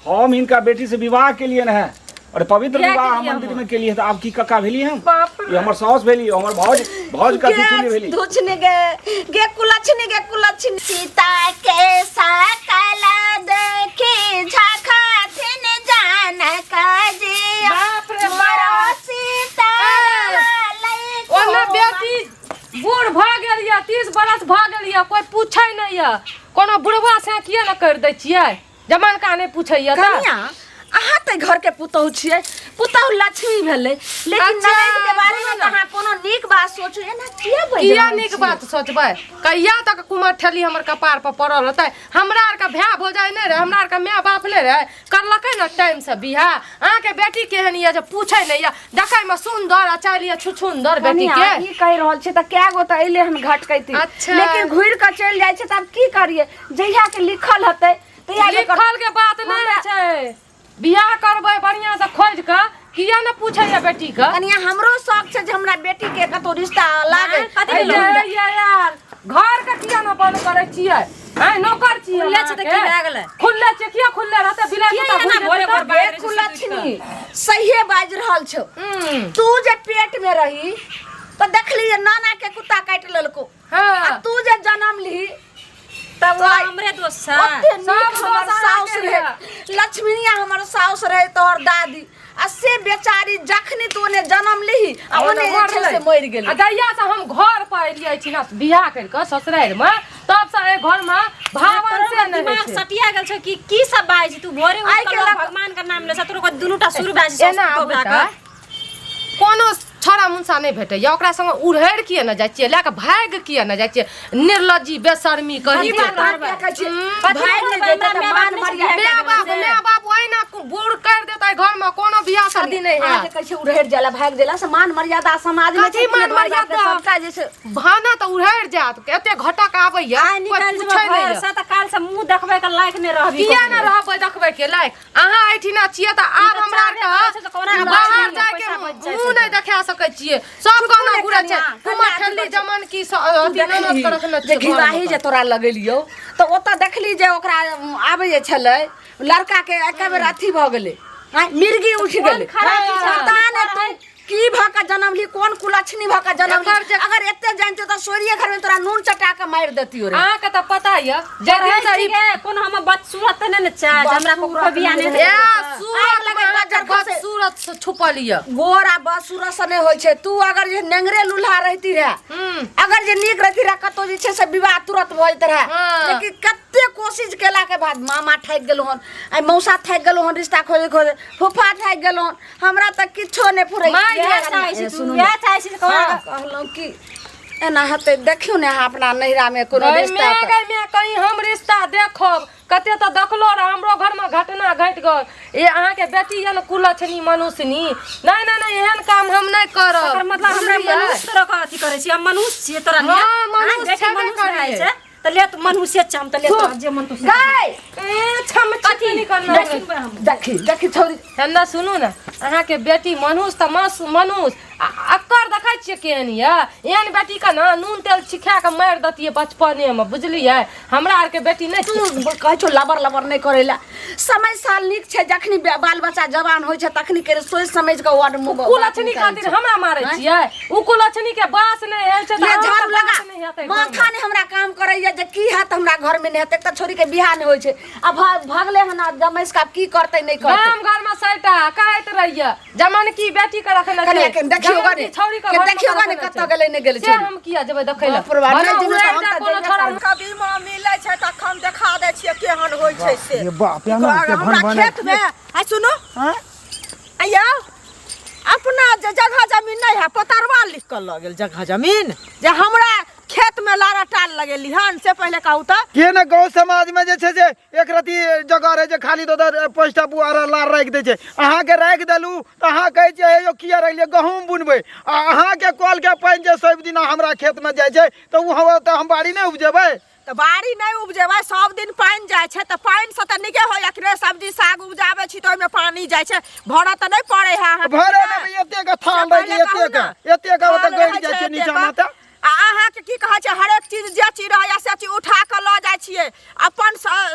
हम इनका बेटी से विवाह के लिए न है और पवित्र विवाह मंदिर में के लिए तो आपकी कक्का भेली हम ये हमर सास भेली हमर भौज का तिथि भेली धुचने गे कुलछनी सीता के सकल देखे झाखा थिन जान काजे बाप रे मोर सीता ओना बेटी बूढ़ भ गेल या 30 बरस भ गेल या कोई पूछै नै या कोनो बुढ़वा से किया न कर दै छियै जमान का नै पूछै या कनिया अहाँ त घर के पुतहु छियै पुतहु लक्ष्मी भेलै लेकिन ननद के बारे में कहां कोनो नीक बात सोचू एना किया नीक बात सोचबै कहिया तक कुमार ठेली हमर कपार पर पड़ल रहतै हमरा आर का भ्या भौजाई नै रहे हमरा आर का माय बाप नै रहे करलकै न टाइम से बियाह अहाँ के बेटी केहन या जे पूछै नै या देखै में सुंदर आ चालिया छुछुंदर बेटी के ई कहि रहल छै त क्या गो त अइले हन घटकैती लेकिन घुर के चल जाय छै त अब की करिए जहिया के लिखल हतै तहिया लिखल के बात नै छै बियाह करबै बढ़िया से खोज के किया न पूछै या बेटी के कनिया हमरो शौक छै जे हमरा बेटी के कतो रिश्ता लागे यार घर के किया न बंद करै छियै हैं नौकर छियै खुल्ले छै त की भए गेलै खुल्ले छै किया खुल्ले रहतै बिलाइ ना भोरे भोर बाहर कुलछनी सहीए बाज रहल छौ तू जे पेट में रही त देखली जे नाना के कुत्ता काट लेलको हां तू जे जन्म ली तब हमरे दोस्त छै सब हमर साउस रहे लक्ष्मीनिया हमर साउस रहे तोहर दादी आ से बेचारी जखनी तूने जन्म लीही आ ओने जे से मर गेल आ दैया से हम घर पर एलियै छी ना बियाह कर के ससुराल में तब से ए घर में भावन से नहीं दिमाग सटिया गेल छै कि की सब बाजै छी तू भोरे उठ के भगवान के नाम ले सतरो को दुनुटा शुरू भए छै एना कोनो छोरा मुंसा नहीं भेटे या ओकरा संग उड़हर किए न जाय छियै लेके भाग किए न जाय छियै निर्लज्जी बेशर्मी कही के माय बाप ओइना बूढ़ कर देतै घर में कोनो बियाह शादी नहीं है आके कहै छै उड़हर जाला भाग देला से मान मर्यादा समाज में छै मान मर्यादा सबका जैसे भाना त उड़हर जात एते घटक आबैया कोई पूछै नहीं से त काल से मुंह देखबै के लायक नहीं रहबी किया न रहबै देखबै के लायक अहाँ ऐठिना छियै त आब हमरा के बाहर जाय के मुंह नहीं देखा सकै छियै सब कोना घुरै छै कुमार ठल्ली जमन की ननद के रखने जे घिवाही जे तोरा लगेलियो त ओत देखली जे ओकरा आबै जे छलै लड़का के एक बेर अथी भ गेलै मिर्गी उठ गेलै पता नै तू की भका जन्म ली कोन कुलछनी भका जन्म ली अगर एते जानते त सोरिये घर में तोरा नून चटा के मार देतियो रे अहाँ के त पता य जरे के कोन हम बदसूरत नै न छै हमरा को बियाह नै ए सूरत लगे बाजार के सूरत से छुपल य गोरा बसूरत से नै होय छै तू अगर जे नेंगरे लुल्हा रहती रे अगर जे नीक रहती रे कतो जे छै से विवाह तुरंत भइत रहे लेकिन कते कोशिश केला के बाद मामा ठाक गेलो हन आ मौसा ठाक गेलो हन रिश्ता खोजे खोजे फुफा ठाक गेलो हन हमरा त किछो नै फुरै कहलौं कि एना हते देखियो ने अपना नैरा में कोनो रिश्ता में कहीं हम रिश्ता देखब कते त देखलो रे हमरो घर में घटना घट गल ए अहाँ के बेटी या न कुलछनी मनुष्यनी नहीं नहीं नहीं एहन काम हम नहीं करब एकर मतलब हमरा मनुष्य तरह के अथी करे छी हम मनुष्य छियै तोरा लिए हां मनुष्य मनुष्य छै त ले त मनुष्य छम त ले त जे मन तो गाय ए छम छती नहीं करना देखी छोरी हन्ना सुनू ना अहाँ के बेटी मनुष्य त मनुष्य अक्कर देखै छियै केहन या एहन बेटी का ना नून तेल छिखा के मार दतिए बचपने में बुझलियै हमरा आर के बेटी नहीं तू कहै छो लबर लबर नहीं करेला समय साल निक छै जखनी बाल बच्चा जवान होय छै तखनी के सोच समझ के वार्ड में कुलछनी खातिर हमरा मारै छियै उ कुलछनी के बास नहीं है छै त झाड़ू लगा माथा ने हमरा काम करैया जे की हाथ हमरा घर में नहीं हेतै त छोरी के बियाह नहीं होय छै अब भागले हना जमैस का की करतै नहीं करतै हम घर में सैटा कहैत रहिया जमन की बेटी के रखले कनिया के देखियोगा ने कत गेलै नहीं गेलै छै हम किया जेबै देखै ला कभी मां मिलै छै त हम देखा दै छियै केहन होय छै से ये बाप रे हमरा खेत में आ सुनो हां आयो अपना जगह जमीन नहीं है पतरवा लिख कर ल गेल जगह जमीन जे हमरा खेत में लारा टाल लगेली हन से पहले कहू त के न गांव समाज में जे छै जे एक रती जगह रहे जे खाली दो पोस्टा बुआरा लार राख दे छै अहाँ के राख देलू त अहाँ कहै छै यो किया रखले गहूम बुनबै आ अहाँ के कॉल के पानी जे सब दिन हमरा खेत में जाय छै त उ हम बाड़ी नहीं उपजेबै त बाड़ी नहीं उपजेबै सब दिन पानी जाय छै त पानी से त निके होय अखरे सब्जी साग उपजाबै छी त ओय में पानी जाय छै भरा त नहीं पड़े है भरे में एते का थान रह जे एते का ओते गड़ जाय छै नीचा में त अहाँ के की कहै छै हरेक चीज जे चीज रहै से चीज उठा के ल जाइ छियै अपन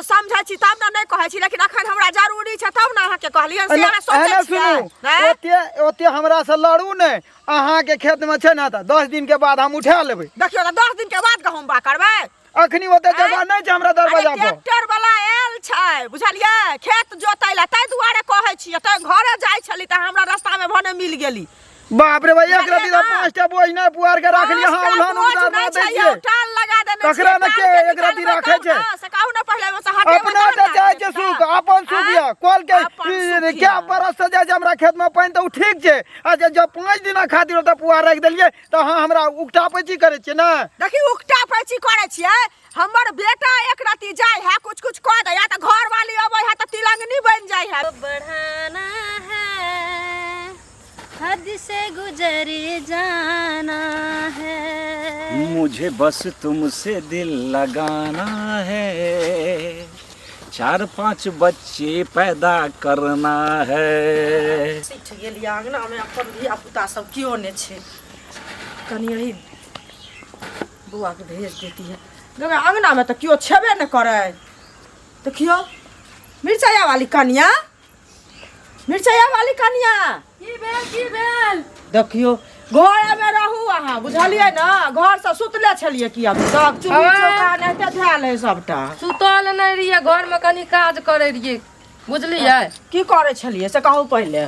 समझै छी तब न नहीं कहै छी लेकिन अखन हमरा जरूरी छै तब न अहाँ के कहलियन से अहाँ सोचै छियै ओते हमरा से लड़ू नै अहाँ के खेत में छै ना त 10 दिन के बाद हम उठा लेबै देखियो त 10 दिन के बाद गहुम बा करबै अखनी ओते जगह नै छै हमरा दरवाजा पर ट्रैक्टर वाला आयल छै बुझलियै खेत जोतै ला तै दुआरे कहै छियै त घरे जाइ छली त हमरा रास्ता में भने मिल गेली बाप रे भाई एक राती 5टा बोझ नै पुआर के राख लिया हां उलान उतार दै छियै टाल लगा देने छै ककरा न के एक राती राखै छै से कहू न पहले में से हटे अपना त चाहे छै सुख अपन सुख या कॉल के क्या बरस से जाय छै हमरा खेत में पानी त ठीक छै आ जब 5 दिन खातिर त पुआर राख देलियै त हां हमरा उकटा पैची करे छै ना देखी उकटा पैची करे छियै हमर बेटा एक राती जाय है कुछ कुछ कह दे या त घर वाली अबै है त तिलंगनी बन जाय है बढ़ाना है हद से गुजर जाना है मुझे बस तुमसे दिल लगाना है 4-5 बच्चे पैदा करना है सीठ गेली आंगना में अपन धिया पुता सब कियो ने छै कनी यही बुआ के भेज देती है गवे आंगना में त कियो छेबे न करे देखियो मिर्चाया वाली कनिया की भेल देखियो घर में रहू अहाँ बुझलियै ना घर से सुतले छलियै कि अब सब चुनी चौका नहते धैल है सबटा सुतल नहीं रहिए घर में कनी काज करे रहिए बुझलियै की करे छलियै से कहू पहले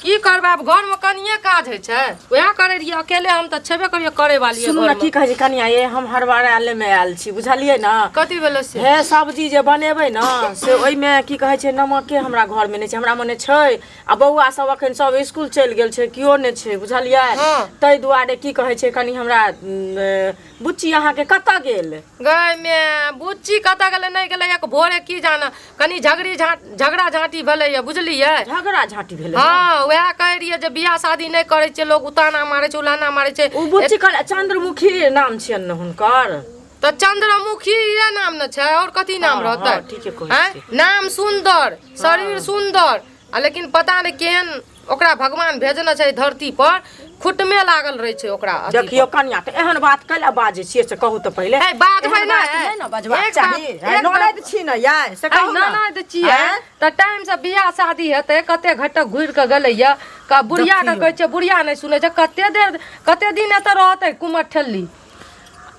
की करबे अब घर में कनिए काज है छै वह करे रहिए अकेले हम त छेबे करिए करे वाली सुनू ना की कहै छै कनिया ये हम हरबारा आले में आयल छी बुझलियै ना कथि भेलै से हे सब्जी जे बनेबै ना से ओइ में की कहै छै नमके हमरा घर में नै छै हमरा मने छै आ बौआ सब अखन सब स्कूल चलि गेल छै कियो नै छै बुझलियै तै दुआरे की कहै छै कनी हमरा बुच्ची अहाँ के कत गेल गय में बुच्ची कत गेलै नहीं गेलै एक भोरे की जाना कनी झगड़ा झांटी भेलै बुझलियै झगड़ा झांटी भेलै हां वह कह रही है जे बियाह शादी नहीं करे छै लोग उताना मारे छै उलाना मारे छै उ बुच्ची कल चंद्रमुखी नाम छियन न हुनकर त चंद्रमुखी ये नाम न छै और कथि नाम रहतै ठीक है कोई नाम सुंदर शरीर सुंदर लेकिन पता नहीं केहन ओकरा भगवान भेजना छै धरती पर खुट में लागल रहे छै ओकरा देखियो कन्या त एहन बात कैला बाजे छियै से कहू त पहिले ए बाजबै ना न बजबा चाही ननद छी न यार से कहू ना ननद छियै त टाइम से बियाह शादी हेतै कते घटक घुर के गेलै या का बुढ़िया के कहै छै बुढ़िया नहीं सुनै छै कते दिन एत रहतै कुमर ठेली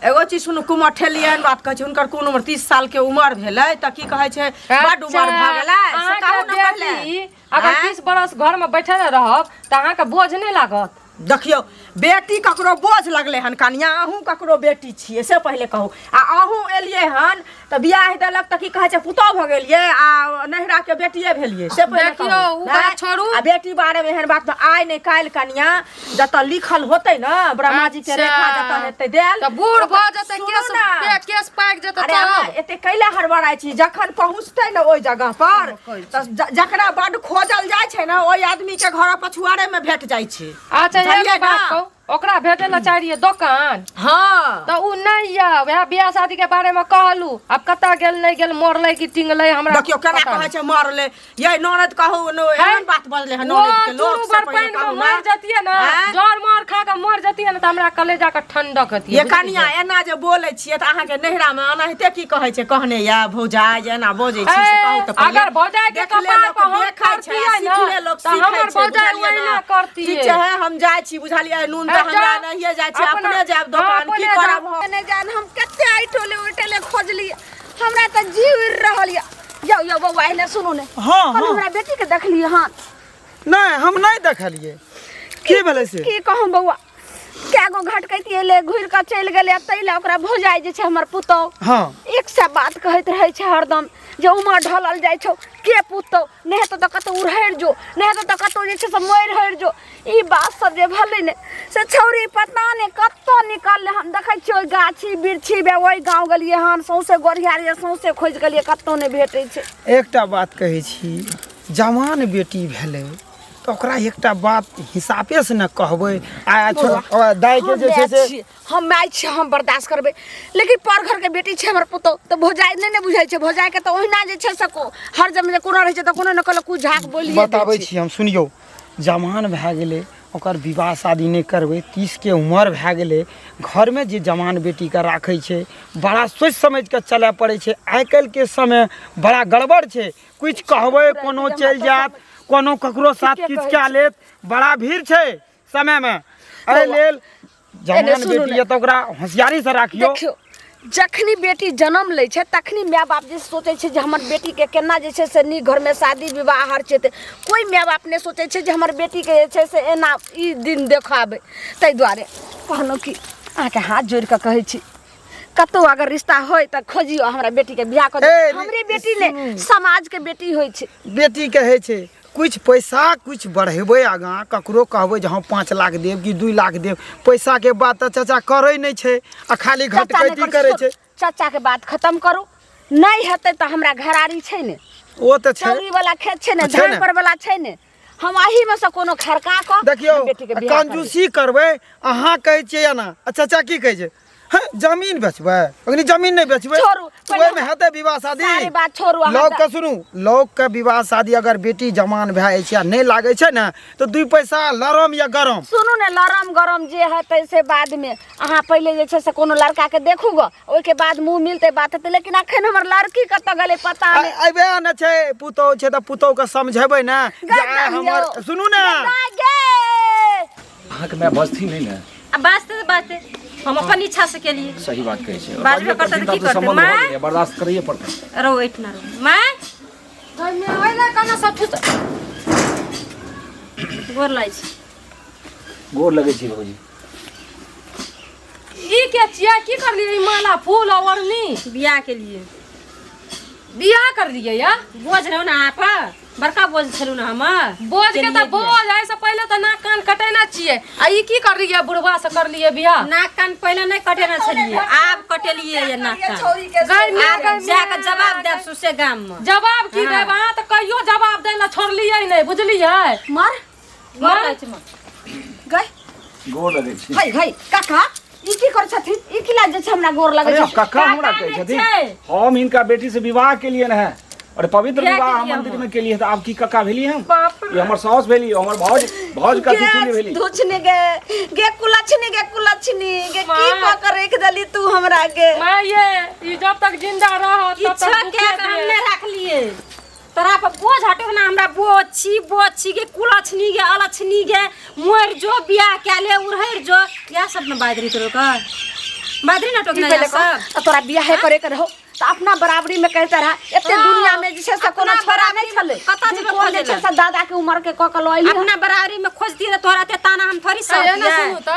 एगो चीज सुनू कुमर ठेली एहन बात कहै छै हुनकर कोन उम्र 30 साल के उम्र भेलै त की कहै छै बड उम्र भ गेलै से कहू ना पहिले अगर 30 बरस घर में बैठल रहब त अहाँ के बोझ नहीं लागत देखियो बेटी ककरो बोझ लगले हन कनिया अहूँ ककरो बेटी छियै से पहिले कहू आ अहूँ एलियै हन त बियाह देलक त की कहै छै पुतौ भ गेलियै आ नहिरा के बेटिए भेलियै से पहिले देखियो उ बात छोड़ू आ बेटी बारे में एहन बात में आइ नै काल कनिया जत लिखल होतै न ब्रह्मा जी के रेखा जत हेतै देल त बूढ़ भ जतै केस पाक जतै अरे एते कैला हड़बड़ाइ छी जखन पहुँचतै न ओइ जगह पर त जकरा बड खोजल जाइ छै न ओइ आदमी के घर पछुआरे में भेट जाइ छै अच्छा ये बात कहू ओकरा भेटे ला चाहिए दुकान हां त उ नहीं या वह बियाह शादी के बारे में कहलू अब कत गेल नहीं गेल मरले की टिंगले हमरा देखियो केना कहै छै मरले ये ननद कहू एहन बात बजले है ननद के लोग से पहिले कहू ना मर जतिए ना जोर मार खा के मर जतिए ना त हमरा कलेजा के ठंडक हतिए ये कनिया एना जे बोलै छियै त अहाँ के नहिरा में अनाहिते की कहै छै कहने या भौजाई एना बोजै छी से कहू त अगर भौजाई के कपार पर हम देखै छै सीखले लोग सीखै छै भौजाई ओहिना करती ठीक छै हम जाइ छी बुझलियै नून त हमरा नहिए जाइ छै अपने जाब दुकान की करब नहीं जान हम कते आइटोले उठेले खोजली हमरा त जीव रहल या बौआ एने सुनू ने हां हमरा बेटी के देखली हां नहीं हम नहीं देखलिए की भेलै से की कहूं बौआ केगो घटकैती एले घुर के चल गेले तैले ओकरा भौजाई जे छै हमर पुतौ हां एक से बात कहैत रहै छै हरदम जे उमा ढलल जाइ छौ के पुतौ नहीं तो कतो उड़हर जो नहीं तो कतो जे छै से मोर हर जो ई बात सब जे भले ने से छौरी पता ने कतो निकलले हम देखै छियै गाछी बिरछी बे ओइ गांव गेलिए हन सौसे गोरियारिया सौसे खोज गेलिए कतो ने भेटै छै एकटा बात कहै छी जवान बेटी भेलै तो ओकरा एकटा बात हिसाबे से न कहबै आ दाई के जे छै से हम माय छी हम बर्दाश्त करबै लेकिन पर घर के बेटी छै हमर पुतौ त भौजाई नै बुझाइ छै भौजाई के त ओहिना जे छै सको हर जम जे कोनो रहै छै त कोनो न कल कुछ झाक बोलिए बताबै छी हम सुनियौ जवान भए गेलै ओकर विवाह शादी नहीं करबै 30 के उम्र भए गेलै घर में जे जवान बेटी के राखै छै बड़ा सोच समझ के चलय पड़ै छै आइ काल्हि के समय बड़ा गड़बड़ छै कुछ कहबै कोनो चलि जात कोनो ककरो साथ किछ कए लेत बड़ा भीड़ छै समय में एहि लेल जवान बेटी है तो ओकरा होशियारी से राखियो देखियो जखनी बेटी जन्म लै छै तखनी माय बाप जे सोचै छै जे हमर बेटी के केना जे छै से नीक घर में शादी विवाह हर छै कोई माय बाप ने सोचै छै जे हमर बेटी के जे छै से एना ई दिन देखाबै ताहि दुआरे कहलहुँ कि अहाँके हाथ जोड़ि कऽ कहै छी कतौ अगर रिश्ता होय तऽ खोजियो हमरा बेटी के बियाह कर हमरे बेटी ने समाज के बेटी होय छै बेटी कहै छै कुछ पैसा कुछ बढ़ेबै आगाँ ककरो कहबै जे हम 5 लाख देब कि 2 लाख देब पैसा के बात तऽ चाचा करै नहि छै आ खाली घटकैती करै छै चाचा के बात खत्म करू नहीं हेतै तऽ हमरा घरारी छै ने ओ तऽ छै चौरी वाला खेत छै ने धान पर वाला छै ने हम अही में से कोनो खरका क देखियो बेटी के बियाह कंजूसी करबै अहाँ कहै छियै ना चाचा की कहै छै जमीन बेचबै अखनी जमीन नहीं बेचबै छोड़ू ओहिमे हेतै विवाह शादी सारी बात छोड़ू लोग के सुनू लोग के विवाह शादी अगर बेटी जवान भए जाइ छै आ नहीं लागै छै ने तो 2 पैसा लरम या गरम सुनू ने लरम गरम जे हेतै से बाद में अहाँ पहले जे छै से कोनो लड़का के देखू ग ओइ के बाद मुंह मिलते बात हेतै लेकिन अखन हमर लड़की कतऽ गेलै पता नहीं अइबे न छै पुतौ छै त पुतौ के समझेबै ना जे हमर सुनू ना अहाँ के मैं बजती नहीं ना अब बाजते हम अपन इच्छा से के लिए सही बात कहै छै बाजबे करतै तऽ की करतै माय बर्दाश्त करिए पड़तै रो इतना रो माय घर में आइला कना सब ठुस गोर लाई छी गोर लगै छै भौजी ई के छिया की कर लिए माला फूल ओढ़नी बियाह के लिए बियाह कर लिए या बोझ रहो ना आप बड़का बोझ छलू ना हम बोझ के त बोझ आइ से पहले त नाक कान कटेना छिए आ ई की कर लिए बुढ़वा से कर लिए बियाह नाक कान पहले नहीं कटेना छलिए आब कटेलिए ये नाक कान गर्मी आब जाके जवाब देब सुसे गाम में जवाब की देब अहाँ त कहियो जवाब दै ला छोड़लिए नहीं बुझलिए मर गोर लाई छी गई गोर लगै छै भाई भाई काका ई की कर छथिन ई की लाज छै हमरा गोर लगै अरे छै काका हमरा कहै छथिन हम इनका बेटी से विवाह के लिए न है और पवित्र विवाह मंदिर में के लिए तो आप की काका भेली हम ये हमर सास भेली हमर भौज का तिथि भेली धुचने गे कुलछनी गे की पकर रख दली तू हमरा के मां ये जब तक जिंदा रहो तब किछो तक के हमने रख लिए तोरा पर बोझ हटो ना हमरा बोछी गे कुलछनी गे अलछनी गे मोर जो बियाह के ले उरहर जो या सब न बादरी तोर का बादरी ना टोकना या सब तोरा बियाह करे के रहो त अपना बराबरी में कहता रहा एते दुनिया में जे छै से कोनो छोरा नहीं छले कता जगह कोन जे छै से दादा के उम्र के क लइली अपना बराबरी में खोज दिए तोरा ते ताना हम थोड़ी सब ये ना सुनू त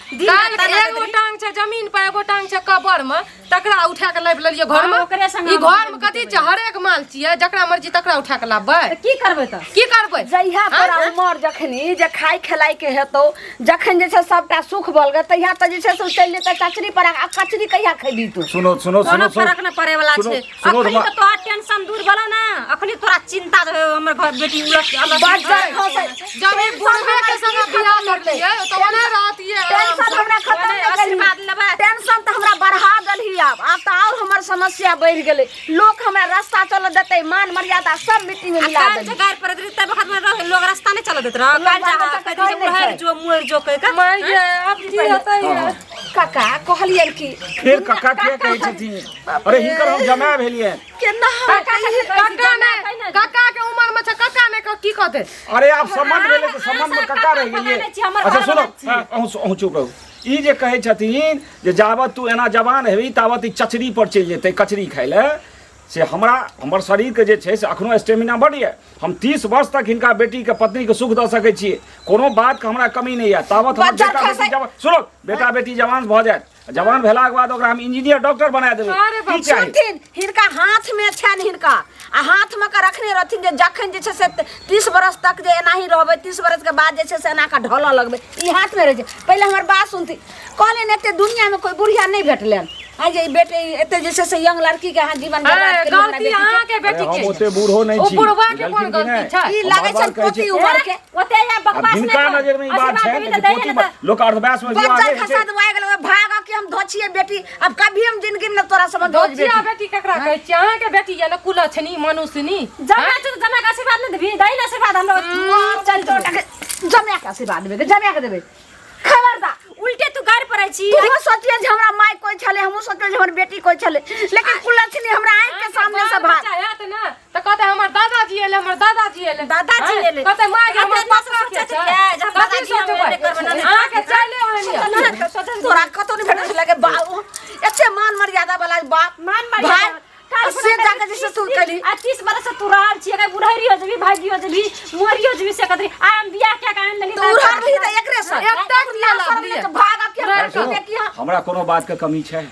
काल एगो टांग छै जमीन पर एगो टांग छै कबर में तकरा उठा के लाब लेलिए घर में ओकरे संग ई घर में कथि छै हर एक माल छिए जकरा मर्जी तकरा उठा के लाबबै की करबै त की करबै जइहा पर उमर जखनी जे खाई खलाई के हेतौ जखन जे छै सबटा सुख बल गे तहिया त जे छै से चल जेतै कचरी पर आ कचरी कहिया खैबी तू सुनो सुनो कोनो सुनो फर्क न पड़े वाला छै अखनी तो तोरा टेंशन दूर भला ना अखनी तोरा चिंता हमर घर बेटी उलट जब एक बुढ़वे के संग बियाह करलिए तो ओने रात ये टेंशन हमरा खत्म न आशीर्वाद लेबै टेंशन त हमरा बढ़ा देलही अब त और हमर समस्या बढ़ गेलै लोग हमरा रास्ता चल देतै मान मर्यादा सब मिट्टी में मिला काल देलही जगार पर तब वक्त में लोग रास्ता नहीं चल देत रह काल जा उहर जो मुर जो कह के मां ये अब की होतै काका कहलियन की फिर काका के कहै छथिन अरे हिनकर हम जमाय भेलिए केना काका के उम्र में छ काका ने की कहते अरे आप संबंध भेले तो संबंध में काका रह गेलिए अच्छा सुनो अहूँ चुप रहू ई जे कहै छथिन जे जावत तू एना जवान हेबी तावत ई चचरी पर चलि जेतै कचरी खाइ ले से हमर शरीर के जे छै से अखनो स्टेमिना बढ़ ये हम 30 वर्ष तक हिनका बेटी के पत्नी के सुख दऽ सकै छियै कोनो बात के हमरा कमी नहीं है तावत हमर बेटा बेटी जवान सुनो बेटा बेटी जवान भऽ जायत जवान भेला के बाद ओकरा हम इंजीनियर डॉक्टर बना देबै की चाहिए हिनका हाथ में छन हिनका आ हाथ में का रखने रहथिन जे जखन जे छै से 30 वर्ष तक जे एना ही रहबै 30 वर्ष के बाद जे छै से एना का ढोला लगबै ई हाथ में रह छै पहले हमर बात सुनती कहले एते दुनिया में कोई बुढ़िया नहीं भेटलन आ जे बेटे एते जे छै से यंग लड़की के जीवन बर्बाद कर गलती अहाँ के बेटी के हम ओते बूढ़ो नहीं ओ छी बुढ़वा के कोन गलती छै ई लागे छै पोती उमर के ओते या बकवास नहीं हिनका नजर में ई बात छै कि पोती लोक अर्धवयस में विवाह बच्चा नहीं खसा छै दवाई गेल भाग के हम धोछिए बेटी अब कभी हम जिंदगी में तोरा समझ दोचिया बेटी ककरा कहै छी अहाँ के बेटी ये न कुलछनी मनुष्यनी जमा के आशीर्वाद नहीं देबी दाई आशीर्वाद हम लोग चल तो जमे के आशीर्वाद देबे जमे के देबे खबरदार उल्टे तू गार पड़ै छी तू सोचिए जे हमरा माय कोई छले हमहु सोचले जे हमर बेटी कोई छले लेकिन कुलछनी हमरा आंख के सामने से भाग चाहत ना त कहते हमर दादाजी एले दादाजी एले कहते मां के हमर पापा के सोचत है जब दादाजी एले करबना आ के चले ओहनी तोरा कतो नहीं भेट लगे बाऊ एते मान मर्यादा वाला बाप मान मर्यादा से जाके जैसे तू कली 30 बरस से तू रहल छी अगर बुढ़ारी हो जबी भागी हो जबी मोरियो जबी से कदरी आ हम बियाह क्या कान लगी तू रहली त एकरे से एकटा दिया लगली भाग के कि हमरा कोनो बात के कमी छै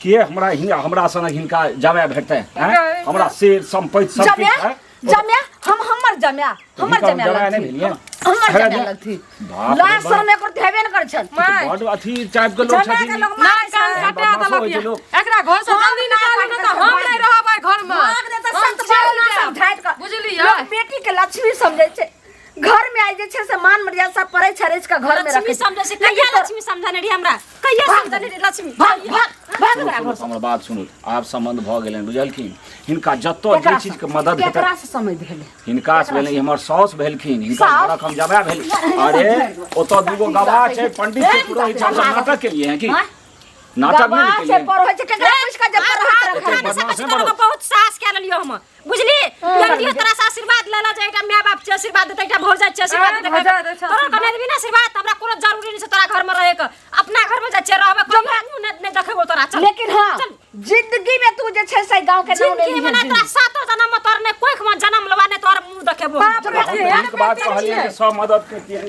के हमरा संग हिनका जमे भेटते हैं हमरा शेर संपत्ति सब जमे ठीक है जमे हमर जमे लगथी हमर जमे लगथी लाख सर में करते हेबे न कर छन बड अथी टाइप के लोग छथिन ना कान कटा देलक एकरा घर से जल्दी निकालू न त हम नहीं रहबै घर में भाग दे त संत ना समझाइत का बुझलियै लोग बेटी के लक्ष्मी समझै छै घर में आई जे छै से मान मर्यादा सब परै छरेज का घर में रखे लक्ष्मी समझे से कहिया लक्ष्मी समझने री हमरा कहिया समझने री लक्ष्मी भाग भाग हमर बात सुनू आब संबंध भ गेलन बुझलखिन हिनका जत्तो जे चीज के मदद हेतै केकरा से समझ भेले हिनका से भेलै हमर साउस भेलखिन हिनका बड़ा हम जबा भेल अरे ओतो दूगो गवाह छै पंडित के पुरोहित छै हम नाटक के लिए हैं कि नाटक नहीं के लिए पढ़ै छै केकरा कुछ का जब रखा बहुत साहस के लियो हम बुझली लड़की तरह से आशीर्वाद लेला जाय एकटा माय बाप के आशीर्वाद देतै एकटा भौजाई के आशीर्वाद देतै तोरा कने देबी ना आशीर्वाद हमरा कोनो जरूरी नहीं छै तोरा घर में रहे के अपना घर में जा छै रहबे कोई नहीं देखबो तोरा चल लेकिन हां जिंदगी में तू जे छै से गांव के नाम जिंदगी में तोरा सातो जन्म में तोर ने कोई जन्म लवा ने तोर मुंह देखबो एक बात कहलिए सब मदद के